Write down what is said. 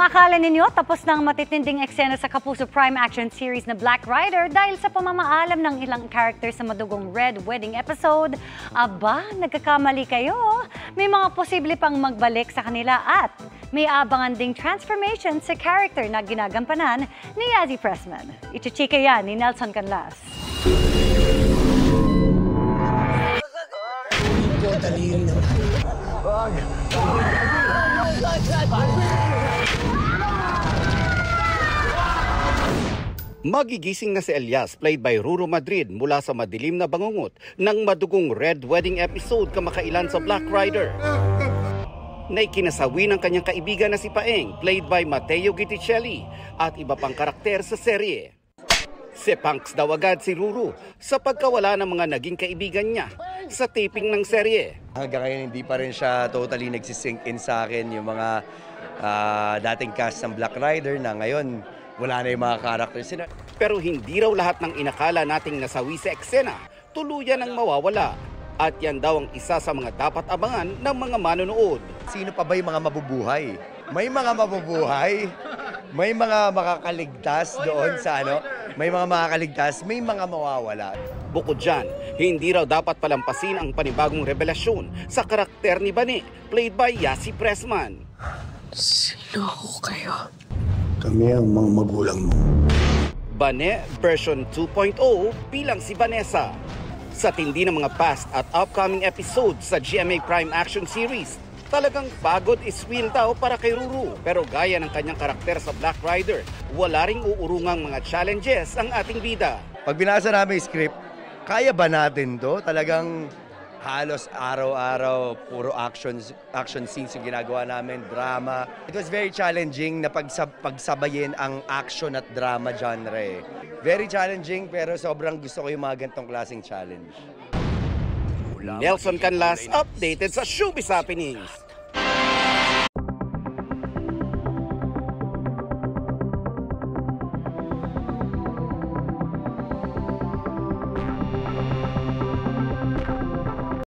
Kung akala ninyo tapos ng matitinding eksena sa Kapuso Prime action series na Black Rider dahil sa pamamaalam ng ilang character sa madugong Red Wedding episode, aba, nagkakamali kayo. May mga posible pang magbalik sa kanila at may abangan ding transformation sa character na ginagampanan ni Yazzie Pressman. Ichichika yan ni Nelson Canlas. Magigising na si Elias, played by Ruru Madrid, mula sa madilim na bangungot ng madugong Red Wedding episode kamakailan sa Black Rider. Na ikinasawi ng kanyang kaibigan na si Paeng, played by Matteo Giticelli, at iba pang karakter sa serye. Si Punks daw agad si Ruru sa pagkawala ng mga naging kaibigan niya sa taping ng serye. Hanggang ngayon hindi pa rin siya totally nagsisink in sa akin yung mga dating cast ng Black Rider na ngayon wala na yung mga characters. Pero hindi raw lahat ng inakala nating nasawi sa eksena tuluyan ang mawawala. At yan daw ang isa sa mga dapat abangan ng mga manonood. Sino pa ba yung mga mabubuhay? May mga mabubuhay, may mga makakaligtas doon sa may mga makakaligtas, may mga mawawala. Bukod dyan, hindi raw dapat palampasin ang panibagong revelasyon sa karakter ni Bane, played by Yazzie Pressman. Sino ho kayo? Kami ang mga magulang mo. Bane version 2.0 bilang si Vanessa. Sa tindi ng mga past at upcoming episodes sa GMA Prime Action Series, talagang pagod is real daw para kay Ruru. Pero gaya ng kanyang karakter sa Black Rider, wala ring uurungang mga challenges ang ating bida. Pag binasa namin yung script, kaya ba natin to? Talagang halos araw-araw, puro action scenes yung ginagawa namin, drama. It was very challenging na pagsabayin ang action at drama genre. Very challenging pero sobrang gusto ko yung mga ganitong klaseng challenge. Nelson Canlas, updated sa Showbiz Happenings.